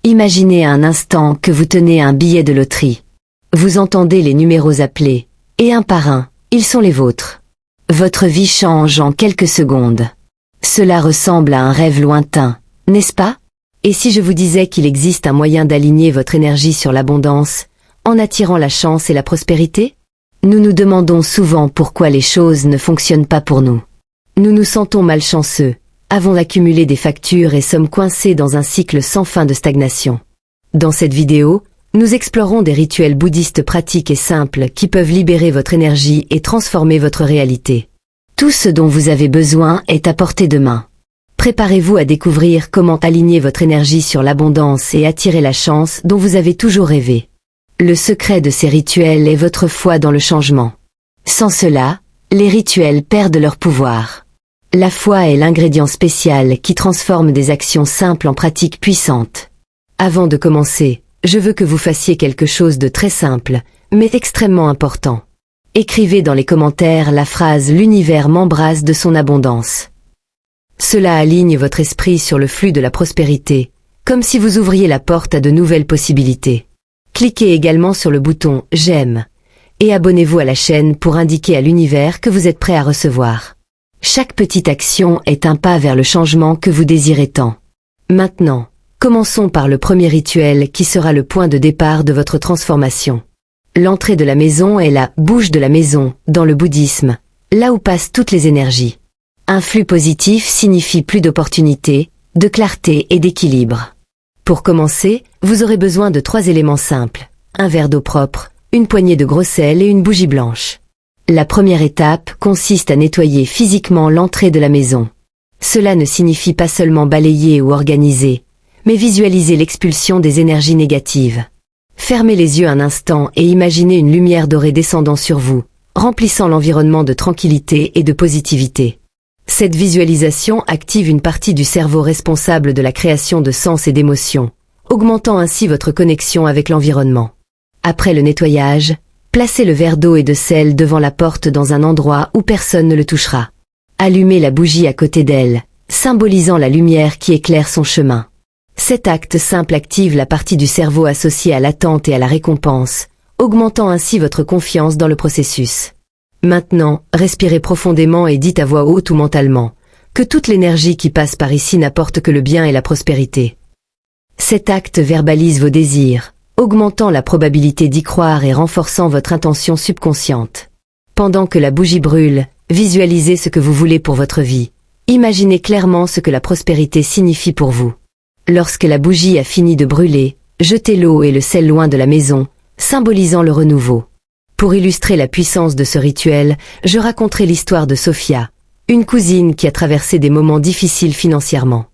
Imaginez un instant que vous tenez un billet de loterie. Vous entendez les numéros appelés, et un par un, ils sont les vôtres. Votre vie change en quelques secondes. Cela ressemble à un rêve lointain, n'est-ce pas? Et si je vous disais qu'il existe un moyen d'aligner votre énergie sur l'abondance, en attirant la chance et la prospérité? Nous nous demandons souvent pourquoi les choses ne fonctionnent pas pour nous. Nous nous sentons malchanceux, avons accumulé des factures et sommes coincés dans un cycle sans fin de stagnation. Dans cette vidéo, nous explorons des rituels bouddhistes pratiques et simples qui peuvent libérer votre énergie et transformer votre réalité. Tout ce dont vous avez besoin est à portée de main. Préparez-vous à découvrir comment aligner votre énergie sur l'abondance et attirer la chance dont vous avez toujours rêvé. Le secret de ces rituels est votre foi dans le changement. Sans cela, les rituels perdent leur pouvoir. La foi est l'ingrédient spécial qui transforme des actions simples en pratiques puissantes. Avant de commencer, je veux que vous fassiez quelque chose de très simple, mais extrêmement important. Écrivez dans les commentaires la phrase « L'univers m'embrasse de son abondance ». Cela aligne votre esprit sur le flux de la prospérité, comme si vous ouvriez la porte à de nouvelles possibilités. Cliquez également sur le bouton « J'aime » et abonnez-vous à la chaîne pour indiquer à l'univers que vous êtes prêt à recevoir. Chaque petite action est un pas vers le changement que vous désirez tant. Maintenant, commençons par le premier rituel qui sera le point de départ de votre transformation. L'entrée de la maison est la bouche de la maison, dans le bouddhisme, là où passent toutes les énergies. Un flux positif signifie plus d'opportunités, de clarté et d'équilibre. Pour commencer, vous aurez besoin de 3 éléments simples, un verre d'eau propre, une poignée de gros sel et une bougie blanche. La première étape consiste à nettoyer physiquement l'entrée de la maison. Cela ne signifie pas seulement balayer ou organiser, mais visualiser l'expulsion des énergies négatives. Fermez les yeux un instant et imaginez une lumière dorée descendant sur vous, remplissant l'environnement de tranquillité et de positivité. Cette visualisation active une partie du cerveau responsable de la création de sens et d'émotions, augmentant ainsi votre connexion avec l'environnement. Après le nettoyage, placez le verre d'eau et de sel devant la porte dans un endroit où personne ne le touchera. Allumez la bougie à côté d'elle, symbolisant la lumière qui éclaire son chemin. Cet acte simple active la partie du cerveau associée à l'attente et à la récompense, augmentant ainsi votre confiance dans le processus. Maintenant, respirez profondément et dites à voix haute ou mentalement que toute l'énergie qui passe par ici n'apporte que le bien et la prospérité. Cet acte verbalise vos désirs, augmentant la probabilité d'y croire et renforçant votre intention subconsciente. Pendant que la bougie brûle, visualisez ce que vous voulez pour votre vie. Imaginez clairement ce que la prospérité signifie pour vous. Lorsque la bougie a fini de brûler, jetez l'eau et le sel loin de la maison, symbolisant le renouveau. Pour illustrer la puissance de ce rituel, je raconterai l'histoire de Sophia, une cousine qui a traversé des moments difficiles financièrement.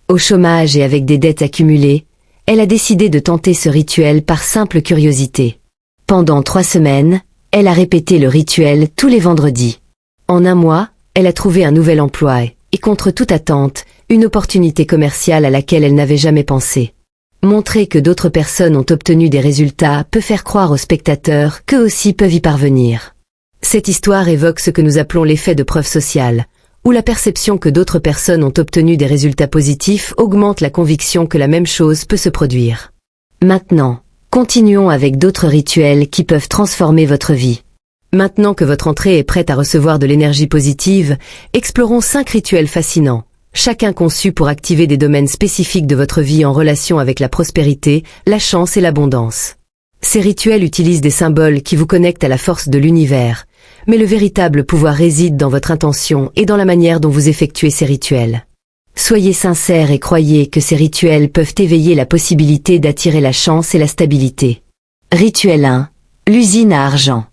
Au chômage et avec des dettes accumulées, elle a décidé de tenter ce rituel par simple curiosité. Pendant 3 semaines, elle a répété le rituel tous les vendredis. En un mois, elle a trouvé un nouvel emploi et contre toute attente, une opportunité commerciale à laquelle elle n'avait jamais pensé. Montrer que d'autres personnes ont obtenu des résultats peut faire croire aux spectateurs qu'eux aussi peuvent y parvenir. Cette histoire évoque ce que nous appelons l'effet de preuve sociale, où la perception que d'autres personnes ont obtenu des résultats positifs augmente la conviction que la même chose peut se produire. Maintenant, continuons avec d'autres rituels qui peuvent transformer votre vie. Maintenant que votre entrée est prête à recevoir de l'énergie positive, explorons 5 rituels fascinants, chacun conçu pour activer des domaines spécifiques de votre vie en relation avec la prospérité, la chance et l'abondance. Ces rituels utilisent des symboles qui vous connectent à la force de l'univers, mais le véritable pouvoir réside dans votre intention et dans la manière dont vous effectuez ces rituels. Soyez sincères et croyez que ces rituels peuvent éveiller la possibilité d'attirer la chance et la stabilité. Rituel 1. L'usine à argent.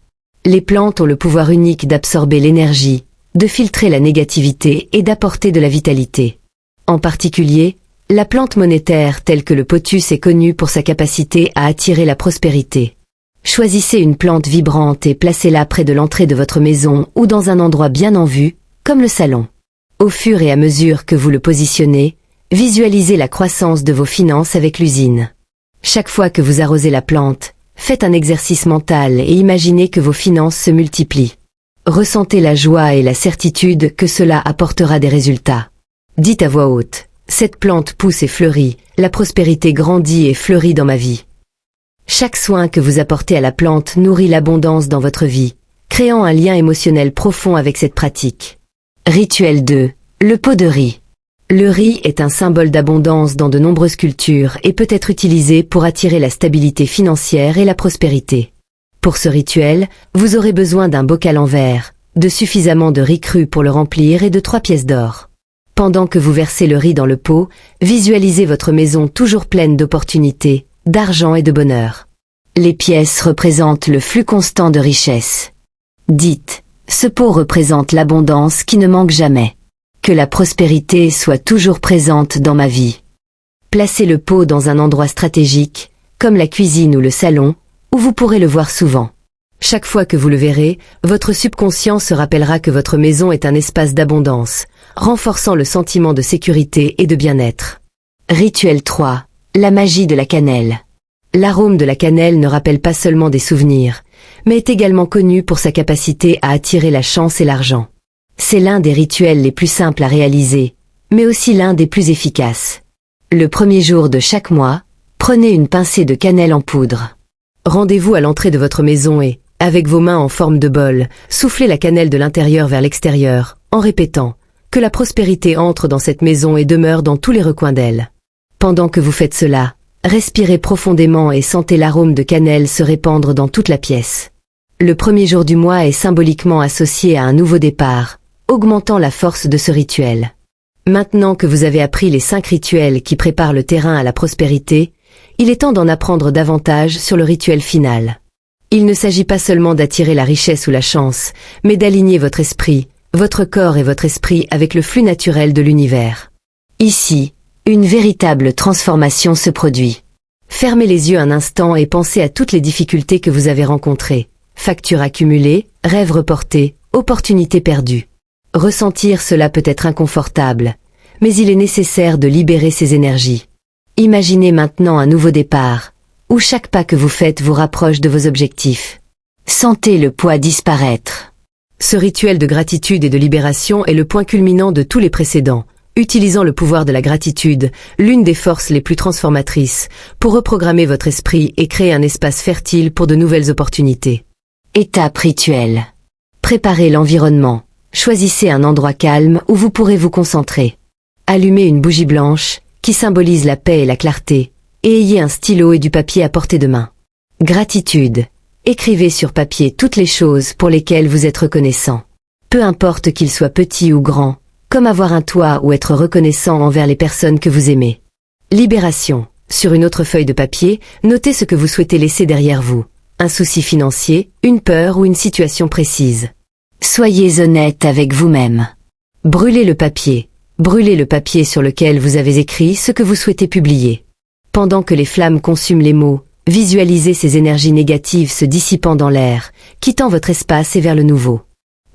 Les plantes ont le pouvoir unique d'absorber l'énergie, de filtrer la négativité et d'apporter de la vitalité. En particulier, la plante monétaire telle que le pothus est connue pour sa capacité à attirer la prospérité. Choisissez une plante vibrante et placez-la près de l'entrée de votre maison ou dans un endroit bien en vue, comme le salon. Au fur et à mesure que vous le positionnez, visualisez la croissance de vos finances avec l'usine. Chaque fois que vous arrosez la plante, faites un exercice mental et imaginez que vos finances se multiplient. Ressentez la joie et la certitude que cela apportera des résultats. Dites à voix haute, Cette plante pousse et fleurit, la prospérité grandit et fleurit dans ma vie. Chaque soin que vous apportez à la plante nourrit l'abondance dans votre vie, créant un lien émotionnel profond avec cette pratique. Rituel 2. Le pot de riz. Le riz est un symbole d'abondance dans de nombreuses cultures et peut être utilisé pour attirer la stabilité financière et la prospérité. Pour ce rituel, vous aurez besoin d'un bocal en verre, de suffisamment de riz cru pour le remplir et de 3 pièces d'or. Pendant que vous versez le riz dans le pot, visualisez votre maison toujours pleine d'opportunités, d'argent et de bonheur. Les pièces représentent le flux constant de richesse. Dites, ce pot représente l'abondance qui ne manque jamais. Que la prospérité soit toujours présente dans ma vie. Placez le pot dans un endroit stratégique, comme la cuisine ou le salon, où vous pourrez le voir souvent. Chaque fois que vous le verrez, votre subconscient se rappellera que votre maison est un espace d'abondance, renforçant le sentiment de sécurité et de bien-être. Rituel 3. La magie de la cannelle. L'arôme de la cannelle ne rappelle pas seulement des souvenirs, mais est également connu pour sa capacité à attirer la chance et l'argent. C'est l'un des rituels les plus simples à réaliser, mais aussi l'un des plus efficaces. Le premier jour de chaque mois, prenez une pincée de cannelle en poudre. Rendez-vous à l'entrée de votre maison et, avec vos mains en forme de bol, soufflez la cannelle de l'intérieur vers l'extérieur, en répétant « Que la prospérité entre dans cette maison et demeure dans tous les recoins d'elle ». Pendant que vous faites cela, respirez profondément et sentez l'arôme de cannelle se répandre dans toute la pièce. Le premier jour du mois est symboliquement associé à un nouveau départ, augmentant la force de ce rituel. Maintenant que vous avez appris les 5 rituels qui préparent le terrain à la prospérité, il est temps d'en apprendre davantage sur le rituel final. Il ne s'agit pas seulement d'attirer la richesse ou la chance, mais d'aligner votre esprit, votre corps et votre esprit avec le flux naturel de l'univers. Ici, une véritable transformation se produit. Fermez les yeux un instant et pensez à toutes les difficultés que vous avez rencontrées. Factures accumulées, rêves reportés, opportunités perdues. Ressentir cela peut être inconfortable, mais il est nécessaire de libérer ces énergies. Imaginez maintenant un nouveau départ, où chaque pas que vous faites vous rapproche de vos objectifs. Sentez le poids disparaître. Ce rituel de gratitude et de libération est le point culminant de tous les précédents, utilisant le pouvoir de la gratitude, l'une des forces les plus transformatrices, pour reprogrammer votre esprit et créer un espace fertile pour de nouvelles opportunités. Étape rituelle. Préparez l'environnement. Choisissez un endroit calme où vous pourrez vous concentrer. Allumez une bougie blanche, qui symbolise la paix et la clarté, et ayez un stylo et du papier à portée de main. Gratitude. Écrivez sur papier toutes les choses pour lesquelles vous êtes reconnaissant. Peu importe qu'ils soient petits ou grands, comme avoir un toit ou être reconnaissant envers les personnes que vous aimez. Libération. Sur une autre feuille de papier, notez ce que vous souhaitez laisser derrière vous. Un souci financier, une peur ou une situation précise. Soyez honnête avec vous-même. Brûlez le papier. Brûlez le papier sur lequel vous avez écrit ce que vous souhaitez publier. Pendant que les flammes consument les mots, visualisez ces énergies négatives se dissipant dans l'air, quittant votre espace et vers le nouveau.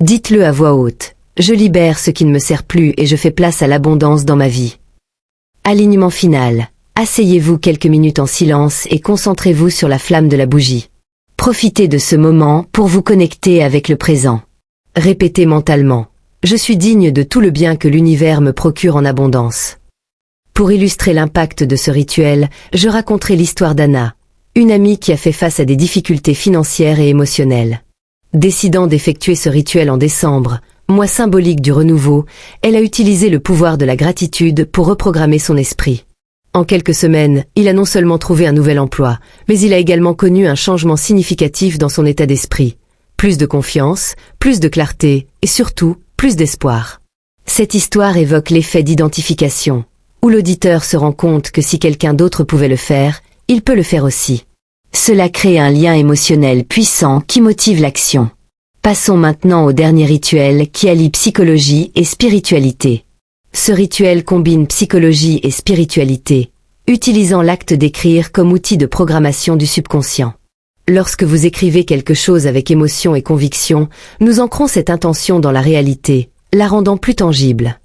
Dites-le à voix haute. Je libère ce qui ne me sert plus et je fais place à l'abondance dans ma vie. Alignement final. Asseyez-vous quelques minutes en silence et concentrez-vous sur la flamme de la bougie. Profitez de ce moment pour vous connecter avec le présent. Répétez mentalement. Je suis digne de tout le bien que l'univers me procure en abondance. Pour illustrer l'impact de ce rituel, je raconterai l'histoire d'Anna, une amie qui a fait face à des difficultés financières et émotionnelles. Décidant d'effectuer ce rituel en décembre, mois symbolique du renouveau, elle a utilisé le pouvoir de la gratitude pour reprogrammer son esprit. En quelques semaines, il a non seulement trouvé un nouvel emploi, mais il a également connu un changement significatif dans son état d'esprit. Plus de confiance, plus de clarté, et surtout, plus d'espoir. Cette histoire évoque l'effet d'identification, où l'auditeur se rend compte que si quelqu'un d'autre pouvait le faire, il peut le faire aussi. Cela crée un lien émotionnel puissant qui motive l'action. Passons maintenant au dernier rituel qui allie psychologie et spiritualité. Ce rituel combine psychologie et spiritualité, utilisant l'acte d'écrire comme outil de programmation du subconscient. Lorsque vous écrivez quelque chose avec émotion et conviction, nous ancrons cette intention dans la réalité, la rendant plus tangible.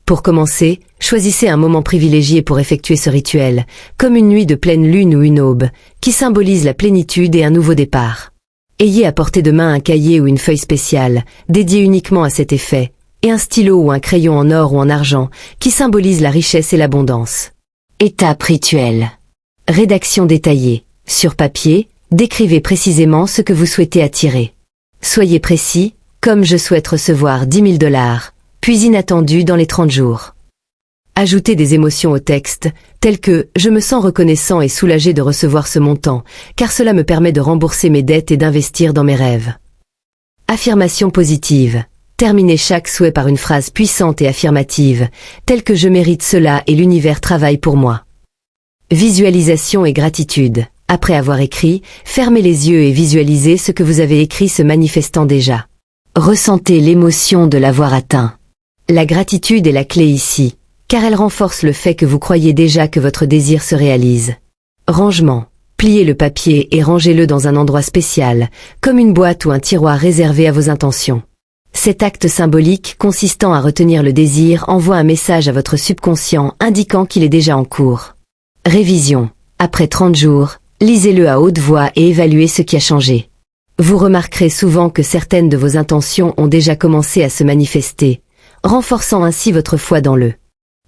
Pour commencer, choisissez un moment privilégié pour effectuer ce rituel, comme une nuit de pleine lune ou une aube, qui symbolise la plénitude et un nouveau départ. Ayez à portée de main un cahier ou une feuille spéciale, dédiée uniquement à cet effet, et un stylo ou un crayon en or ou en argent qui symbolise la richesse et l'abondance. Étape rituelle. Rédaction détaillée. Sur papier, décrivez précisément ce que vous souhaitez attirer. Soyez précis, comme je souhaite recevoir 10 000 $, puis inattendu dans les 30 jours. Ajoutez des émotions au texte, telles que « Je me sens reconnaissant et soulagé de recevoir ce montant, car cela me permet de rembourser mes dettes et d'investir dans mes rêves. » Affirmation positive. Terminez chaque souhait par une phrase puissante et affirmative, telle que « Je mérite cela et l'univers travaille pour moi. » Visualisation et gratitude. Après avoir écrit, fermez les yeux et visualisez ce que vous avez écrit se manifestant déjà. Ressentez l'émotion de l'avoir atteint. La gratitude est la clé ici, car elle renforce le fait que vous croyez déjà que votre désir se réalise. Rangement. Pliez le papier et rangez-le dans un endroit spécial, comme une boîte ou un tiroir réservé à vos intentions. Cet acte symbolique consistant à retenir le désir envoie un message à votre subconscient indiquant qu'il est déjà en cours. Révision. Après 30 jours, lisez-le à haute voix et évaluez ce qui a changé. Vous remarquerez souvent que certaines de vos intentions ont déjà commencé à se manifester, renforçant ainsi votre foi dans le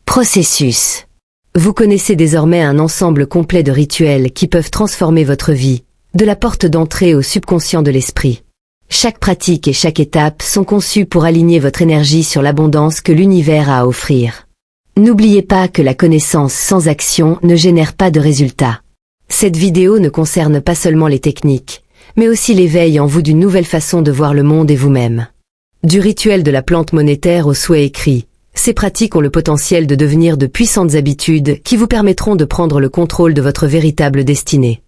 processus. Vous connaissez désormais un ensemble complet de rituels qui peuvent transformer votre vie, de la porte d'entrée au subconscient de l'esprit. Chaque pratique et chaque étape sont conçues pour aligner votre énergie sur l'abondance que l'univers a à offrir. N'oubliez pas que la connaissance sans action ne génère pas de résultats. Cette vidéo ne concerne pas seulement les techniques, mais aussi l'éveil en vous d'une nouvelle façon de voir le monde et vous-même. Du rituel de la plante monétaire au souhait écrit, ces pratiques ont le potentiel de devenir de puissantes habitudes qui vous permettront de prendre le contrôle de votre véritable destinée.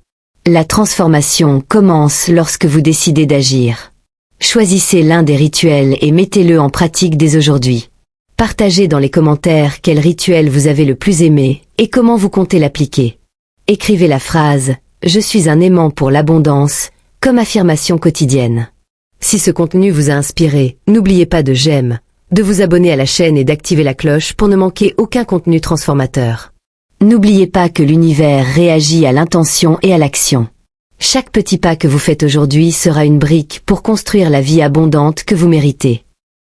La transformation commence lorsque vous décidez d'agir. Choisissez l'un des rituels et mettez-le en pratique dès aujourd'hui. Partagez dans les commentaires quel rituel vous avez le plus aimé et comment vous comptez l'appliquer. Écrivez la phrase « Je suis un aimant pour l'abondance » comme affirmation quotidienne. Si ce contenu vous a inspiré, n'oubliez pas de j'aime, de vous abonner à la chaîne et d'activer la cloche pour ne manquer aucun contenu transformateur. N'oubliez pas que l'univers réagit à l'intention et à l'action. Chaque petit pas que vous faites aujourd'hui sera une brique pour construire la vie abondante que vous méritez.